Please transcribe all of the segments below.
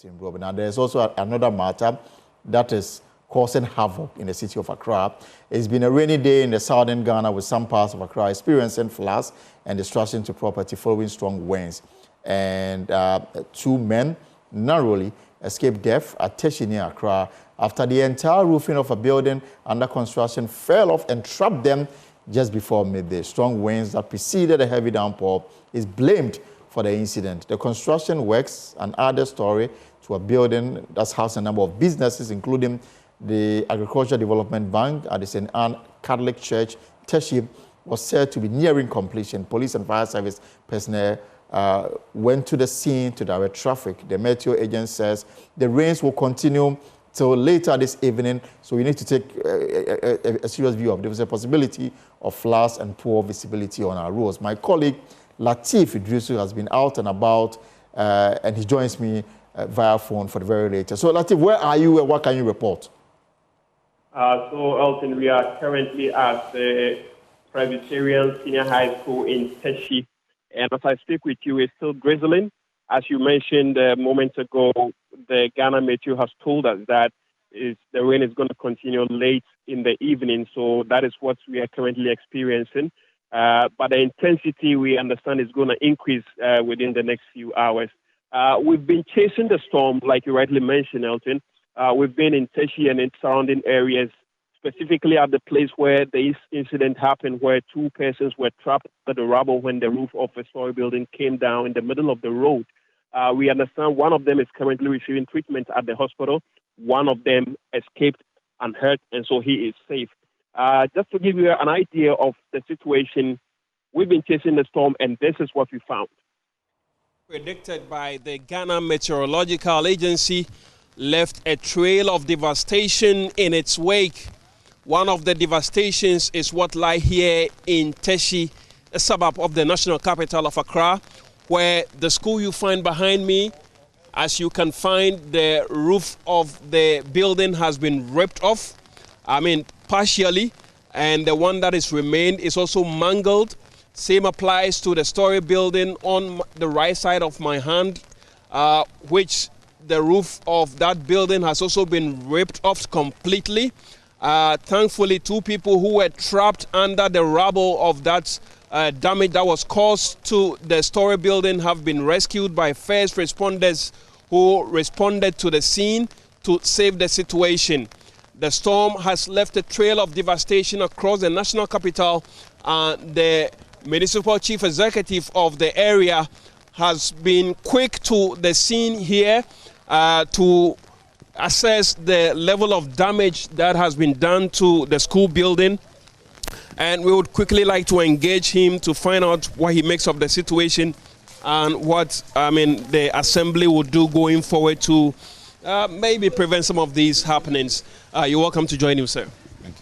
Now, there's also another matter that is causing havoc in the city of Accra. It's been a rainy day in the southern Ghana with some parts of Accra experiencing floods and destruction to property following strong winds. And 2 men narrowly escaped death at Teshie near Accra after the entire roofing of a building under construction fell off and trapped them just before midday. Strong winds that preceded a heavy downpour is blamed for the incident. The construction works, an added story to a building that's housed a number of businesses, including the Agricultural Development Bank at the St. Anne Catholic Church, Teshie, was said to be nearing completion. Police and fire service personnel went to the scene to direct traffic. The meteo agent says the rains will continue till later this evening, so we need to take a serious view of the possibility of floods and poor visibility on our roads. My colleague Latif Idrisu has been out and about, and he joins me via phone for the very latest. So Latif, where are you and what can you report? So Elton, we are currently at the Presbyterian Senior High School in Teshie, and as I speak with you, it's still drizzling. As you mentioned moments ago, the Ghana Meteo has told us that the rain is going to continue late in the evening, so that is what we are currently experiencing. But the intensity, we understand, is going to increase within the next few hours. We've been chasing the storm, like you rightly mentioned, Elton. We've been in Teshie and in surrounding areas, specifically at the place where this incident happened, where 2 persons were trapped at the rubble when the roof of a story building came down in the middle of the road. We understand one of them is currently receiving treatment at the hospital. One of them escaped unhurt, and so he is safe. Just to give you an idea of the situation, we've been chasing the storm, and this is what we found. Predicted by the Ghana Meteorological Agency, left a trail of devastation in its wake. One of the devastations is what lie here in Teshie, a suburb of the national capital of Accra, where the school you find behind me, as you can find, the roof of the building has been ripped off, partially, and the one that is remained is also mangled. Same applies to the story building on the right side of my hand, which the roof of that building has also been ripped off completely. Thankfully, 2 people who were trapped under the rubble of that damage that was caused to the story building have been rescued by first responders who responded to the scene to save the situation. The storm has left a trail of devastation across the national capital. The municipal chief executive of the area has been quick to the scene here to assess the level of damage that has been done to the school building. And we would quickly like to engage him to find out what he makes of the situation and what the assembly would do going forward to maybe prevent some of these happenings. You're welcome to join him, sir. Thank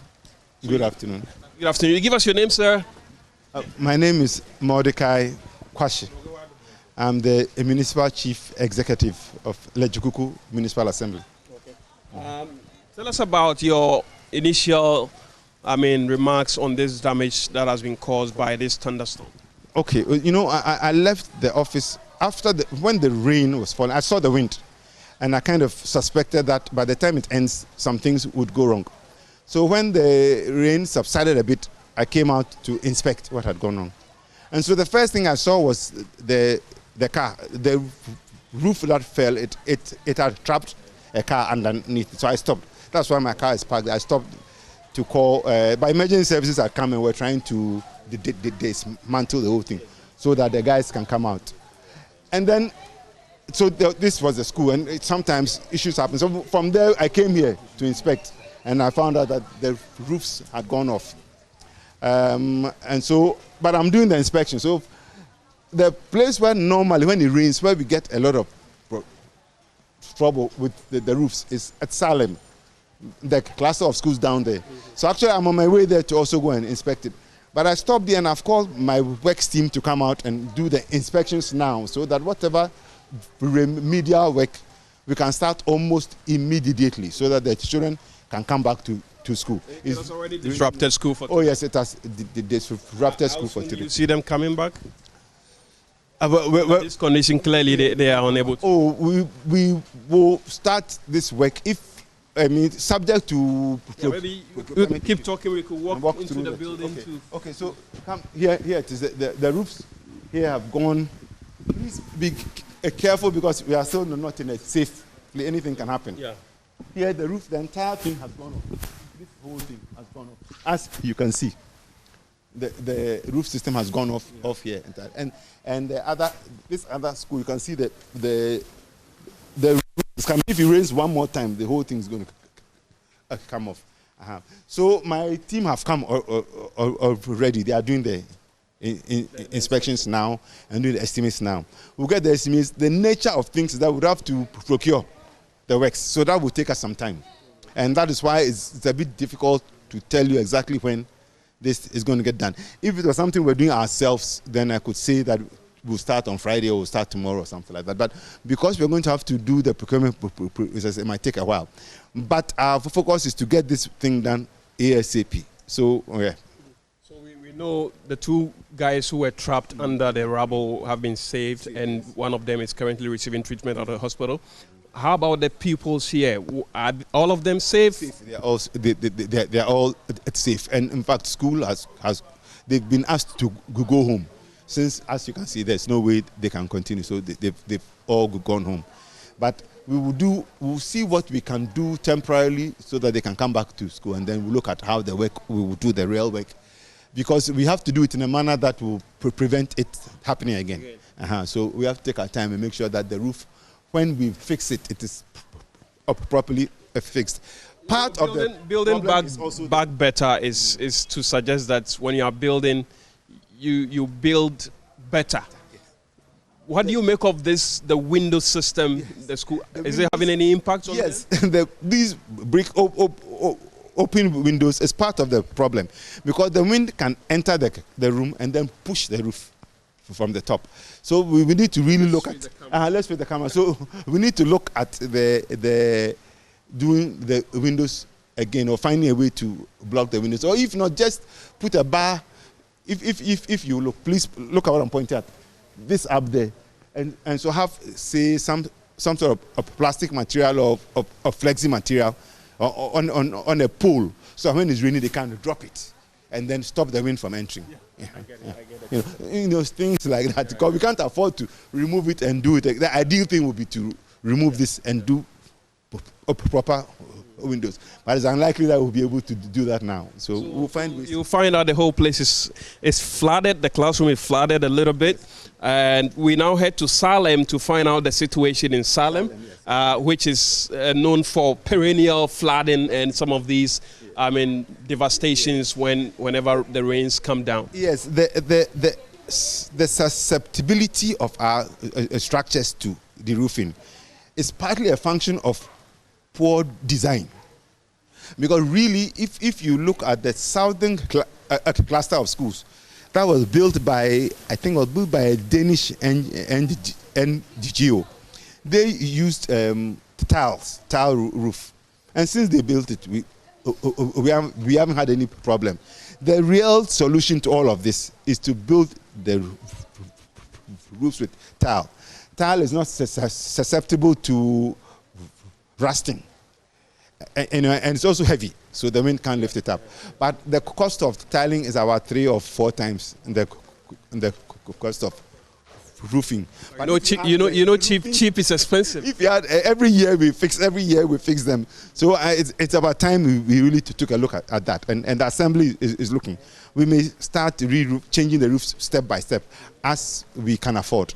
you. Good afternoon. Good afternoon. You give us your name, sir. My name is Mordecai Kwashi. I'm the municipal chief executive of Lejukuku Municipal Assembly. Okay. Tell us about your initial remarks on this damage that has been caused by this thunderstorm. Okay, I left the office after when the rain was falling. I saw the wind, and I kind of suspected that by the time it ends, some things would go wrong. So when the rain subsided a bit, I came out to inspect what had gone wrong. And so the first thing I saw was the car, the roof that fell. It had trapped a car underneath. So I stopped. That's why my car is parked. I stopped to call. By emergency services had come and were trying to dismantle the whole thing so that the guys can come out. And then, this was the school, and sometimes issues happen. So from there, I came here to inspect, and I found out that the roofs had gone off. But I'm doing the inspection. So the place where normally when it rains, where we get a lot of trouble with the roofs is at Salem, the cluster of schools down there. So actually I'm on my way there to also go and inspect it. But I stopped there and I've called my works team to come out and do the inspections now so that whatever remedial work we can start almost immediately so that the children can come back to school. It has already disrupted school for today. Oh yes, it has disrupted school for today. You see them coming back? This condition, clearly they are unable to. Oh, we will start this work if, I mean, subject to... Yeah, maybe you keep talking, we could walk into the building too. Okay, so come here it is. The roofs here have gone. Please be careful because we are still not in a safe place. Anything can happen. Yeah. Here the roof, the entire thing has gone off. This whole thing has gone off. As you can see, the roof system has gone off here. And this other school, you can see that the roof is coming. If it rains one more time, the whole thing is going to come off. So my team have come already. They are doing the inspections now and doing the estimates now. We'll get the estimates. The nature of things is that we'll have to procure the works. So that will take us some time. And that is why it's a bit difficult to tell you exactly when this is going to get done. If it was something we're doing ourselves, then I could say that we'll start on Friday or we'll start tomorrow or something like that. But because we're going to have to do the procurement, it might take a while. But our focus is to get this thing done ASAP. So, yeah. So we know the two guys who were trapped under the rubble have been saved, and one of them is currently receiving treatment at the hospital. How about the pupils here? Are all of them safe? They are all safe. And in fact, school they've been asked to go home. Since, as you can see, there's no way they can continue. So they've all gone home. But we'll see what we can do temporarily so that they can come back to school. And then we'll look at how we will do the real work. Because we have to do it in a manner that will prevent it happening again. So we have to take our time and make sure that the roof, when we fix it, it is properly fixed. Part of the building back better is to suggest that when you are building, you build better. What do you make of this? The window system, the school, is it having any impact on Yes, these brick open windows is part of the problem because the wind can enter the room and then push the roof from the top. So we need to really look at. Let's put the camera. So we need to look at the doing the windows again, or finding a way to block the windows, or if not, just put a bar. If you look, please look at what I'm pointing at. This up there, and so have, say, some sort of plastic material or flexi material on a pole, so when it's raining they can drop it and then stop the wind from entering. I get it. You know, things like that, because we can't afford to remove it and do it. The ideal thing would be to remove this and do proper windows, but it's unlikely that we'll be able to do that now. So we'll find ways. You'll find out the whole place is flooded. The classroom is flooded a little bit, and we now head to Salem to find out the situation in Salem, which is known for perennial flooding and some of these, devastations whenever the rains come down. Yes, the susceptibility of our structures to the roofing is partly a function of poor design, because really, if you look at the southern cluster of schools, that was built by, I think, a Danish NGO. They used tile roof, and since they built it, we haven't had any problem. The real solution to all of this is to build the roofs with tile. Tile is not susceptible to rusting, and it's also heavy, so the wind can't lift it up. But the cost of tiling is about 3 or 4 times the cost of roofing. But cheap is expensive. If you had every year we fix them. So it's about time we really took a look at that, and the assembly is looking. We may start changing the roofs step by step as we can afford.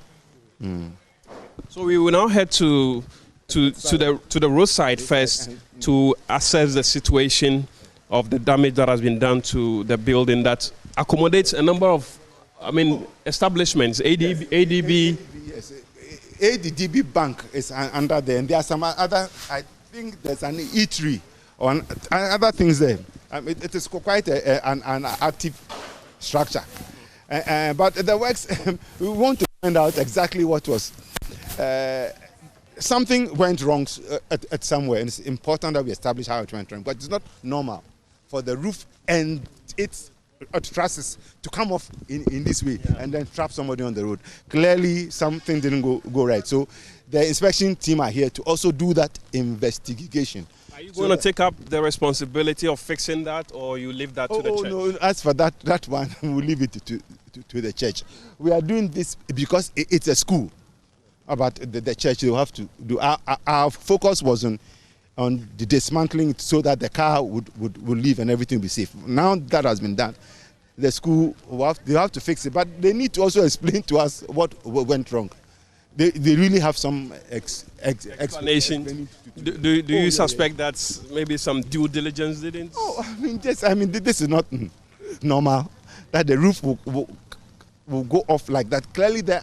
So we will now head to the roadside first to assess the situation of the damage that has been done to the building that accommodates a number of establishments. ADB. Yes, ADB Bank is under there, and there are some other. I think there's an eatery or other things there. It is quite an active structure. But the works, we want to find out exactly what was. Something went wrong at somewhere, and it's important that we establish how it went wrong. But it's not normal for the roof and its trusses to come off in this way and then trap somebody on the road. Clearly, something didn't go right. So the inspection team are here to also do that investigation. Are you going to take up the responsibility of fixing that, or you leave that to the church? No, as for that one, we'll leave it to the church. We are doing this because it's a school. About the church, they have to do. Our focus was on the dismantling so that the car would leave and everything will be safe. Now that has been done, the school they have to fix it, but they need to also explain to us what went wrong. They really have some explanation. Do you suspect that maybe some due diligence didn't? Oh, this is not normal that the roof will go off like that. Clearly, the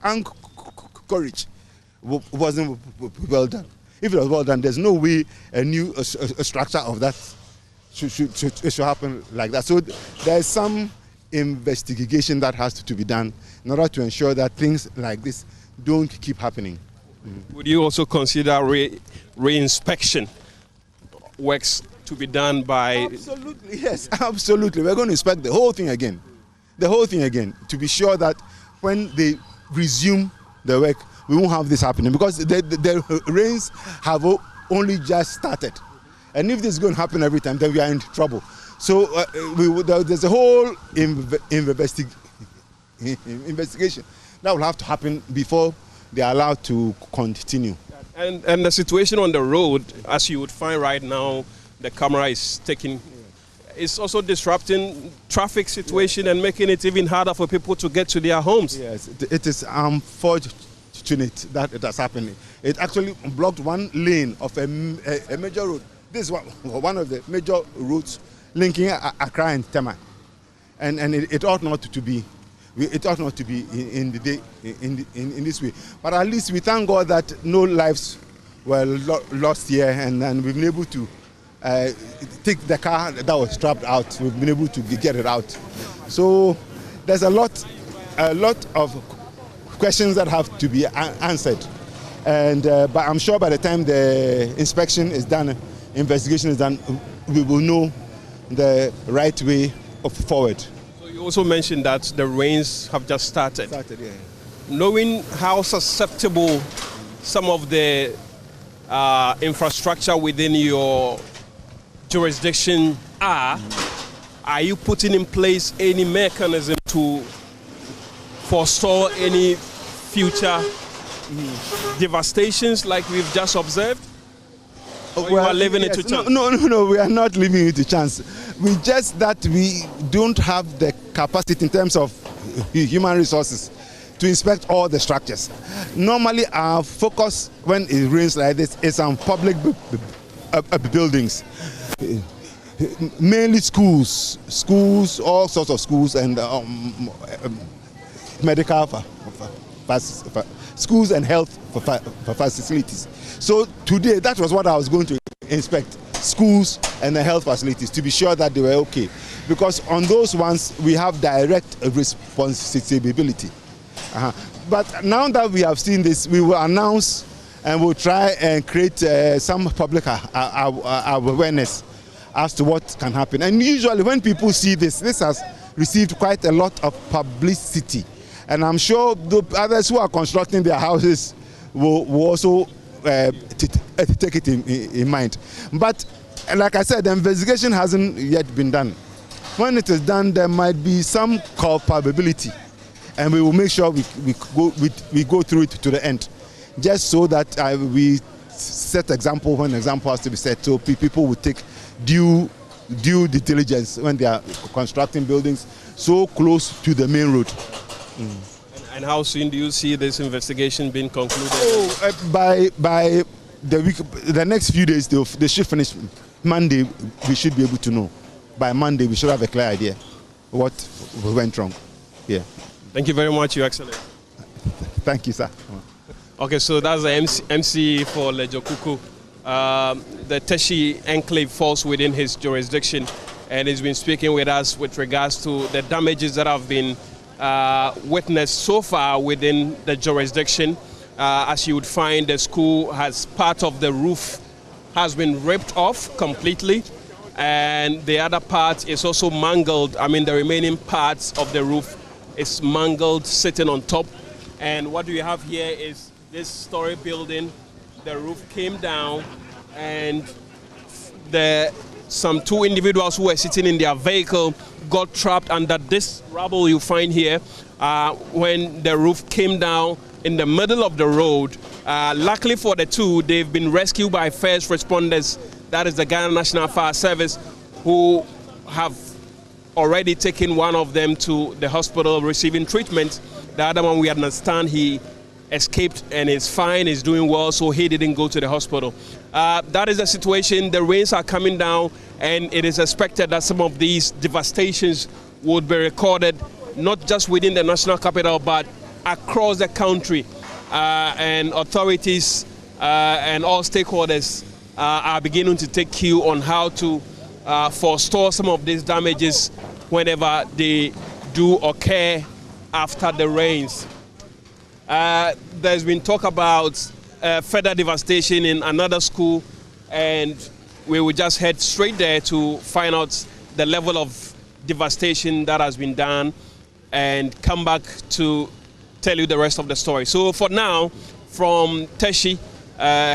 anchorage wasn't well done. If it was well done, there's no way a new structure of that should happen like that. So there's some investigation that has to be done in order to ensure that things like this don't keep happening. Would you also consider re-inspection works to be done by? Absolutely, yes, absolutely. We're going to inspect the whole thing again. To be sure that when they resume the work, we won't have this happening, because the rains have only just started. And if this is going to happen every time, then we are in trouble. So there's a whole investigation that will have to happen before they are allowed to continue. And the situation on the road, as you would find right now, the camera is taking, it's also disrupting traffic situation and making it even harder for people to get to their homes. Yes, it is unfortunate that it has happened. It actually blocked one lane of a major road. This is one of the major roads linking Accra and Teshie, and it ought not to be. It ought not to be in this way. But at least we thank God that no lives were lost here, and we've been able to take the car that was trapped out. We've been able to get it out. So there's a lot of questions that have to be answered, and but I'm sure by the time the inspection is done, investigation is done, we will know the right way forward. You also mentioned that the rains have just started. Yeah. Knowing how susceptible some of the infrastructure within your jurisdiction are you putting in place any mechanism to forestall any future devastations like we've just observed? Or you are leaving it to chance? No, we are not leaving it to chance. We just that we don't have the capacity in terms of human resources to inspect all the structures. Normally, our focus when it rains like this is on public buildings, mainly schools, all sorts of schools, and medical schools and health facilities. So today, that was what I was going to inspect, schools and the health facilities, to be sure that they were okay. Because on those ones, we have direct responsibility. But now that we have seen this, we will announce and we'll try and create some public awareness as to what can happen. And usually when people see this has received quite a lot of publicity. And I'm sure the others who are constructing their houses will also take it in mind. But like I said, the investigation hasn't yet been done. When it is done, there might be some culpability, and we will make sure we go through it to the end, just so that we set example when example has to be set, so people will take due diligence when they are constructing buildings so close to the main road. And how soon do you see this investigation being concluded? By the next few days, they should finish. Monday, we should be able to know. By Monday, we should have a clear idea what went wrong. Yeah. Thank you very much, Your Excellency. Thank you, sir. Okay, so that's the MC for Lejo Kuku. The Teshie enclave falls within his jurisdiction, and he's been speaking with us with regards to the damages that have been witnessed so far within the jurisdiction. As you would find, the school has part of the roof has been ripped off completely, and the other part is also mangled. I mean, the remaining parts of the roof is mangled, sitting on top. And what we have here is this story building. The roof came down, and some two individuals who were sitting in their vehicle got trapped under this rubble you find here when the roof came down in the middle of the road. Luckily for the two, they've been rescued by first responders, that is the Ghana National Fire Service, who have already taken one of them to the hospital receiving treatment. The other one, we understand he escaped and is fine, is doing well, so he didn't go to the hospital. That is the situation. The rains are coming down, and it is expected that some of these devastations would be recorded, not just within the national capital, but across the country. And authorities and all stakeholders are beginning to take cue on how to forestall some of these damages whenever they do occur after the rains. There's been talk about further devastation in another school, and we will just head straight there to find out the level of devastation that has been done and come back to tell you the rest of the story. So for now, from Teshie,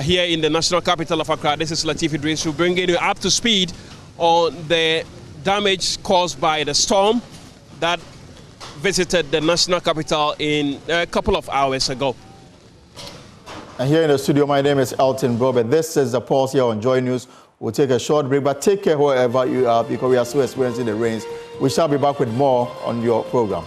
here in the national capital of Accra, this is Latif Idris, who bringing you up to speed on the damage caused by the storm that visited the national capital in a couple of hours ago. And here in the studio, my name is Elton Robert. This is the Pulse here on Joy News. We'll take a short break, but take care wherever you are, because we are still experiencing the rains. We shall be back with more on your program.